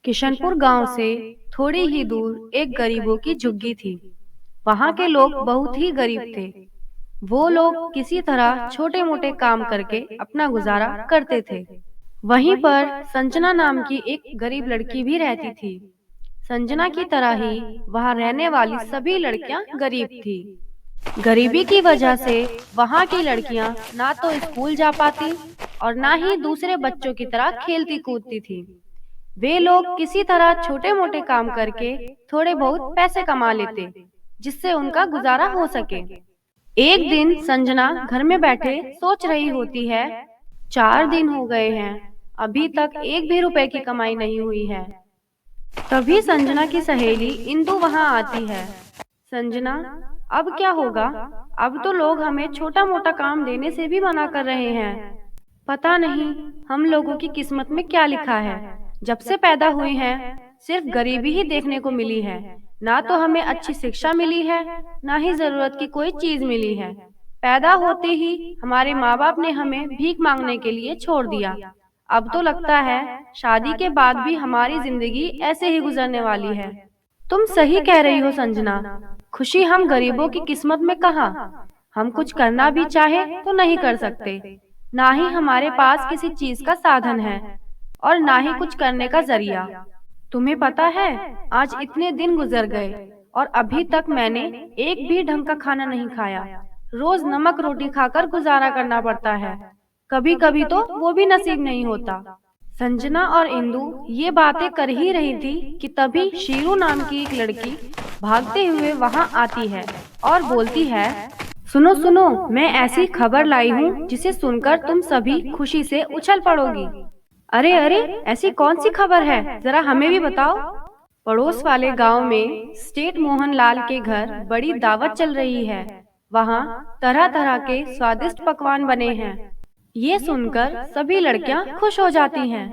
किशनपुर गांव से थोड़ी ही दूर एक गरीबों की झुग्गी थी। वहां के लोग बहुत ही गरीब थे। वो लोग किसी तरह छोटे मोटे काम करके अपना गुजारा करते थे। वहीं पर संजना नाम की एक गरीब लड़की भी रहती थी। संजना की तरह ही वहां रहने वाली सभी लड़कियां गरीब थी। गरीबी की वजह से वहां की लड़कियां ना तो स्कूल जा पाती और ना ही दूसरे बच्चों की तरह खेलती कूदती थी। वे लोग किसी तरह छोटे मोटे काम करके थोड़े बहुत पैसे कमा लेते, जिससे उनका गुजारा हो सके। एक दिन संजना घर में बैठे सोच रही होती है, 4 दिन हो गए हैं, अभी तक एक भी रुपए की कमाई नहीं हुई है। तभी संजना की सहेली इंदु वहां आती है। संजना, अब क्या होगा? अब तो लोग हमें छोटा मोटा काम देने से भी मना कर रहे हैं। पता नहीं हम लोगों की किस्मत में क्या लिखा है। जब से पैदा हुए हैं सिर्फ गरीबी ही देखने को मिली है। ना तो हमें अच्छी शिक्षा मिली है, ना ही जरूरत की कोई चीज मिली है। पैदा होते ही हमारे माँ बाप ने हमें भीख मांगने के लिए छोड़ दिया। अब तो लगता है शादी के बाद भी हमारी जिंदगी ऐसे ही गुजरने वाली है। तुम सही कह रही हो संजना। खुशी हम गरीबों की किस्मत में कहाँ। हम कुछ करना भी चाहे तो नहीं कर सकते। ना ही हमारे पास किसी चीज का साधन है और ना ही कुछ करने का जरिया। तुम्हें पता है, आज इतने दिन गुजर गए और अभी तक मैंने एक भी ढंग का खाना नहीं खाया। रोज नमक रोटी खाकर गुजारा करना पड़ता है। कभी कभी तो वो भी नसीब नहीं होता। संजना और इंदु ये बातें कर ही रही थी कि तभी शीरू नाम की एक लड़की भागते हुए वहां आती है और बोलती है, सुनो सुनो, मैं ऐसी खबर लाई हूँ जिसे सुनकर तुम सभी खुशी से उछल पड़ोगी। अरे अरे, ऐसी कौन सी खबर है, जरा हमें भी बताओ। पड़ोस वाले गांव में स्टेट मोहन लाल के घर बड़ी दावत चल रही है। वहाँ तरह तरह के स्वादिष्ट पकवान बने हैं। ये सुनकर सभी लड़कियां खुश हो जाती हैं।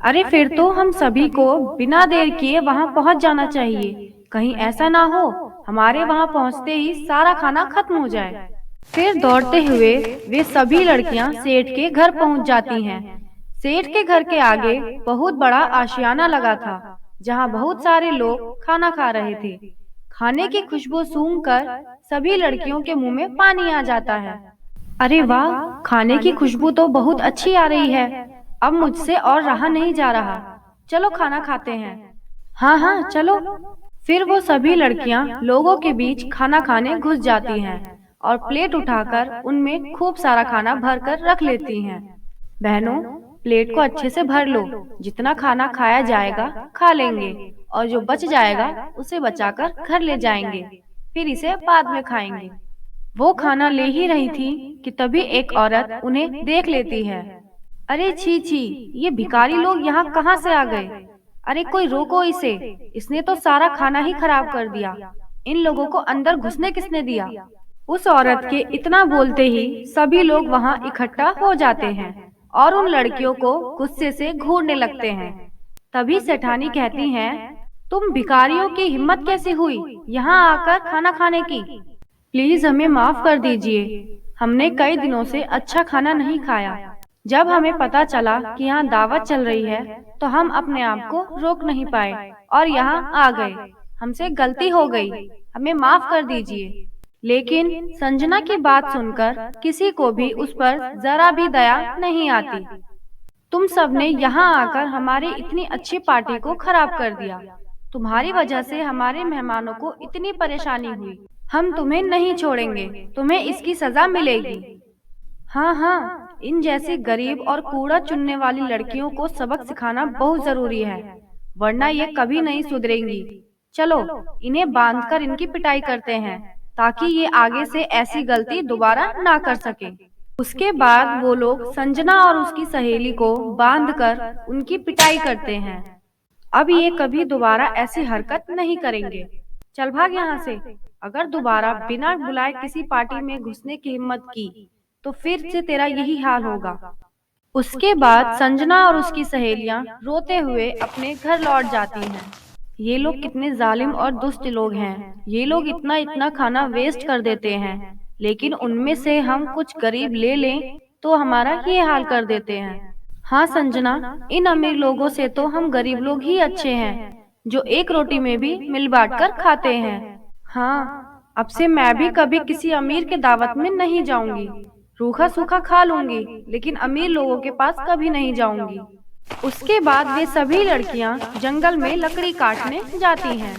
अरे फिर तो हम सभी को बिना देर किए वहाँ पहुँच जाना चाहिए। कहीं ऐसा ना हो हमारे वहाँ पहुँचते ही सारा खाना खत्म हो जाए। फिर दौड़ते हुए वे सभी लड़कियां सेठ के घर पहुँच जाती हैं। सेठ के घर के आगे बहुत बड़ा आशियाना लगा था, जहाँ बहुत सारे लोग खाना खा रहे थे। खाने की खुशबू सूंघकर सभी लड़कियों के मुंह में पानी आ जाता है। अरे वाह, खाने की खुशबू तो बहुत अच्छी आ रही है। अब मुझसे और रहा नहीं जा रहा। चलो खाना खाते हैं। हाँ हाँ चलो। फिर वो सभी लड़कियां लोगों के बीच खाना खाने घुस जाती हैं और प्लेट उठाकर उनमें खूब सारा खाना भरकर रख लेती हैं। बहनों, प्लेट को अच्छे से भर लो। जितना खाना खाया जाएगा खा लेंगे और जो बच जाएगा उसे बचाकर घर ले जाएंगे, फिर इसे बाद में खाएंगे। वो खाना ले ही रही थी कि तभी एक औरत उन्हें देख लेती है। अरे छी छी, ये भिखारी लोग यहाँ कहाँ से आ गए? अरे कोई रोको इसे, इसने तो सारा खाना ही खराब कर दिया। इन लोगों को अंदर घुसने किसने दिया? उस औरत के इतना बोलते ही सभी लोग वहाँ इकट्ठा हो जाते हैं और उन लड़कियों को गुस्से से घूरने लगते हैं। तभी सेठानी कहती हैं, तुम भिखारियों की हिम्मत कैसे हुई यहाँ आकर खाना खाने की? प्लीज हमें माफ कर दीजिए, हमने कई दिनों से अच्छा खाना नहीं खाया। जब हमें पता चला कि यहाँ दावत चल रही है तो हम अपने आप को रोक नहीं पाए और यहाँ आ गए। हमसे गलती हो गई, हमें माफ कर दीजिए। लेकिन संजना की बात सुनकर किसी को भी उस पर जरा भी दया नहीं आती। तुम सबने यहाँ आकर हमारी इतनी अच्छी पार्टी को खराब कर दिया। तुम्हारी वजह से हमारे मेहमानों को इतनी परेशानी हुई। हम तुम्हें नहीं छोड़ेंगे, तुम्हें इसकी सजा मिलेगी। हाँ हाँ, इन जैसी गरीब और कूड़ा चुनने वाली लड़कियों को सबक सिखाना बहुत जरूरी है, वरना ये कभी नहीं सुधरेंगी। चलो इन्हें बांधकर इनकी पिटाई करते हैं ताकि ये आगे से ऐसी गलती दोबारा ना कर सके। उसके बाद वो लोग संजना और उसकी सहेली को बांधकर उनकी पिटाई करते हैं। अब ये कभी दोबारा ऐसी हरकत नहीं करेंगे। चल भाग यहाँ से। अगर दोबारा बिना बुलाए किसी पार्टी में घुसने की हिम्मत की तो फिर से तेरा यही हाल होगा। उसके बाद संजना और उसकी सहेलियां रोते हुए अपने घर लौट जाती हैं। ये लोग कितने जालिम और दुष्ट लोग हैं। ये लोग इतना इतना खाना वेस्ट कर देते हैं, लेकिन उनमें से हम कुछ गरीब ले लें तो हमारा ये हाल कर देते हैं। हाँ संजना, इन अमीर लोगों से तो हम गरीब लोग ही अच्छे हैं, जो एक रोटी में भी मिल बांट कर खाते हैं। हाँ, अब से मैं भी कभी किसी अमीर के दावत में नहीं जाऊंगी। रूखा सूखा खा लूंगी, लेकिन अमीर लोगों के पास कभी नहीं जाऊंगी। उसके बाद वे सभी लड़कियां जंगल में लकड़ी काटने जाती हैं।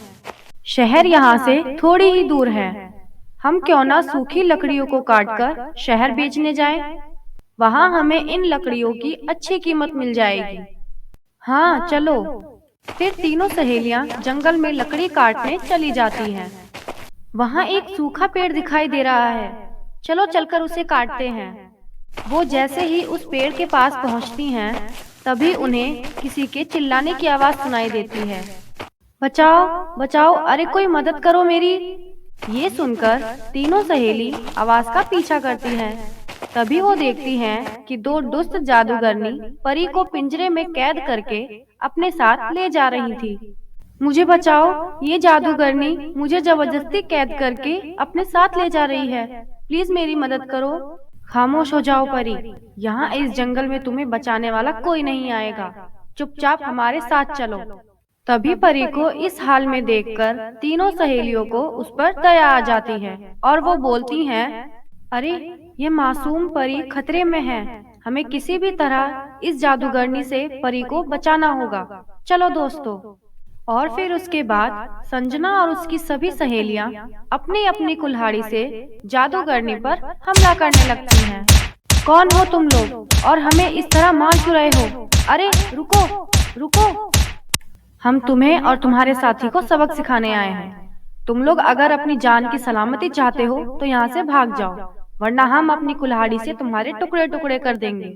शहर यहाँ से थोड़ी ही दूर है। हम क्यों ना सूखी लकड़ियों को काटकर शहर बेचने जाएं? वहाँ हमें इन लकड़ियों की अच्छी कीमत मिल जाएगी। हाँ चलो। फिर तीनों सहेलियां जंगल में लकड़ी काटने चली जाती हैं। वहाँ एक सूखा पेड़ दिखाई दे रहा है। चलो चलकर उसे काटते हैं। वो जैसे ही उस पेड़ के पास पहुँचती हैं, तभी उन्हें किसी के चिल्लाने की आवाज़ सुनाई देती है। बचाओ बचाओ, अरे कोई मदद करो मेरी। ये सुनकर तीनों सहेली आवाज़ का पीछा करती हैं। तभी वो देखती हैं कि दो दुष्ट जादूगरनी परी को पिंजरे में कैद करके अपने साथ ले जा रही थी। मुझे बचाओ, ये जादूगरनी मुझे जबरदस्ती कैद करके अपने साथ ले जा रही है। प्लीज मेरी मदद करो। खामोश हो जाओ परी, यहाँ इस जंगल में तुम्हें बचाने वाला कोई नहीं आएगा। चुपचाप हमारे साथ चलो। तभी परी को इस हाल में देखकर तीनों सहेलियों को उस पर दया आ जाती है और वो बोलती हैं, अरे ये मासूम परी खतरे में है। हमें किसी भी तरह इस जादूगरनी से परी को बचाना होगा। चलो दोस्तों। और फिर उसके बाद संजना और उसकी सभी सहेलियां अपनी अपनी कुल्हाड़ी से जादूगरनी पर हमला करने लगती हैं। कौन हो तुम लोग और हमें इस तरह मार क्यों रहे हो? अरे रुको रुको, हम तुम्हें और तुम्हारे साथी को सबक सिखाने आए हैं। तुम लोग अगर अपनी जान की सलामती चाहते हो तो यहाँ से भाग जाओ, वरना हम अपनी कुल्हाड़ी से तुम्हारे टुकड़े टुकड़े कर देंगे।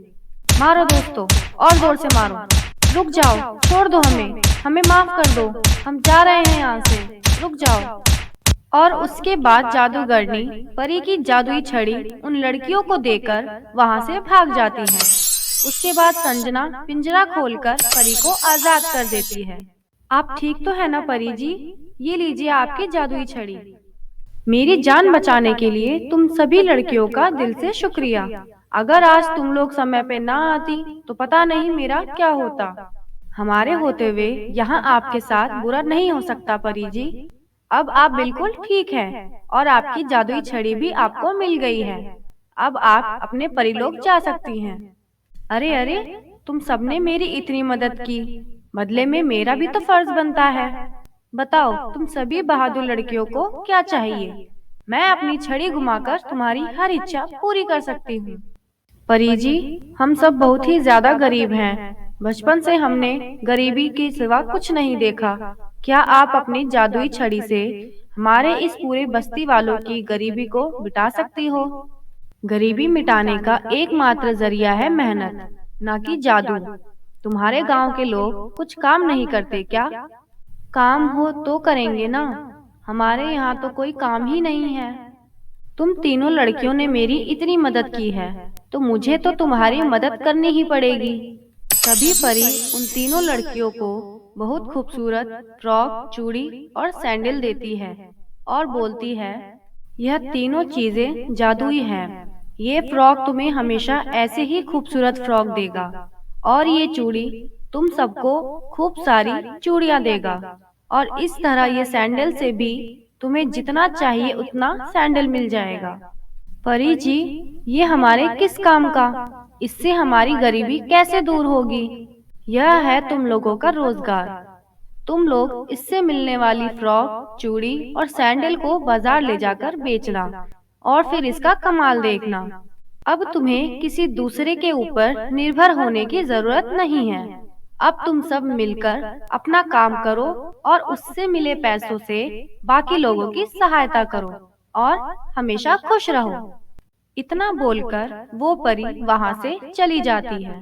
मारो दोस्तों, और जोर से मारो। रुक जाओ, छोड़ दो हमें, हमें माफ कर दो, हम जा रहे हैं यहाँ से, रुक जाओ। और उसके बाद जादूगरनी परी की जादुई छड़ी उन लड़कियों को देकर वहाँ से भाग जाती है। उसके बाद संजना पिंजरा खोलकर परी को आजाद कर देती है। आप ठीक तो है ना परी जी? ये लीजिए आपकी जादुई छड़ी। मेरी जान बचाने के लिए तुम सभी लड़कियों का दिल से शुक्रिया। अगर आज तुम लोग समय पे ना आती तो पता नहीं मेरा क्या होता। हमारे होते हुए यहाँ आपके साथ बुरा नहीं हो सकता परी जी। अब आप बिल्कुल ठीक हैं और आपकी जादुई छड़ी भी आपको मिल गई है। अब आप अपने परिलोक जा सकती हैं। अरे अरे, तुम सबने मेरी इतनी मदद की, बदले में मेरा भी तो फर्ज बनता है। बताओ तुम सभी बहादुर लड़कियों को क्या चाहिए? मैं अपनी छड़ी घुमाकर तुम्हारी हर इच्छा पूरी कर सकती हूँ। परी जी, हम सब बहुत ही ज्यादा गरीब हैं। बचपन से हमने गरीबी के सिवा कुछ नहीं देखा। क्या आप अपनी जादुई छड़ी से हमारे इस पूरे बस्ती वालों की गरीबी को मिटा सकती हो? गरीबी मिटाने का एकमात्र जरिया है मेहनत, ना कि जादू। तुम्हारे गांव के लोग कुछ काम नहीं करते क्या? काम हो तो करेंगे ना, हमारे यहाँ तो कोई काम ही नहीं है। तुम तीनों लड़कियों ने मेरी इतनी मदद की है, तो मुझे तो तुम्हारी मदद करनी ही पड़ेगी। तभी परी उन तीनों लड़कियों को बहुत खूबसूरत फ्रॉक, चूड़ी और सैंडल देती है और बोलती है, यह तीनों चीजें जादुई हैं। ये फ्रॉक तुम्हें हमेशा ऐसे ही खूबसूरत फ्रॉक देगा और ये चूड़ी तुम सबको खूब सारी चूड़ियां देगा, और इस तरह ये सैंडल से भी तुम्हें जितना चाहिए उतना सैंडल मिल जाएगा। परी जी, ये हमारे किस काम का? इससे हमारी गरीबी कैसे दूर होगी? यह है तुम लोगों का रोजगार। तुम लोग इससे मिलने वाली फ्रॉक, चूड़ी और सैंडल को बाजार ले जाकर बेचना और फिर इसका कमाल देखना। अब तुम्हें किसी दूसरे के ऊपर निर्भर होने की जरूरत नहीं है। अब तुम सब मिलकर अपना काम करो और उससे मिले पैसों से बाकी लोगों की सहायता करो और हमेशा खुश रहो। इतना बोलकर वो परी वहाँ से चली जाती है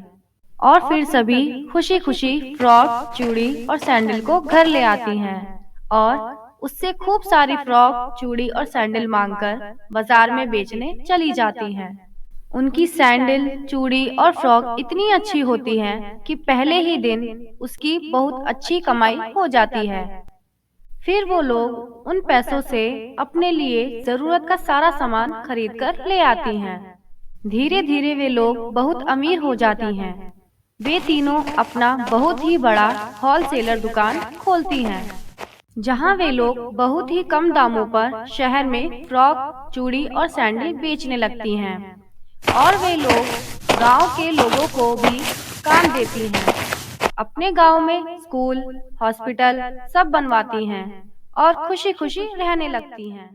और फिर सभी खुशी खुशी फ्रॉक, चूड़ी और सैंडल को घर ले आती हैं और उससे खूब सारी फ्रॉक, चूड़ी और सैंडल मांगकर बाजार में बेचने चली जाती हैं। उनकी सैंडल, चूड़ी और फ्रॉक इतनी अच्छी होती हैं कि पहले ही दिन उसकी बहुत अच्छी कमाई हो जाती है। फिर वो लोग उन पैसों से अपने लिए जरूरत का सारा सामान खरीद कर ले आती हैं। धीरे धीरे वे लोग बहुत अमीर हो जाती हैं। वे तीनों अपना बहुत ही बड़ा होलसेलर दुकान खोलती हैं, जहां वे लोग बहुत ही कम दामों पर शहर में फ्रॉक, चूड़ी और सैंडल बेचने लगती हैं। और वे लोग गांव के लोगों को भी काम देती हैं। अपने गांव में स्कूल, हॉस्पिटल सब बनवाती हैं और खुशी खुशी रहने लगती हैं।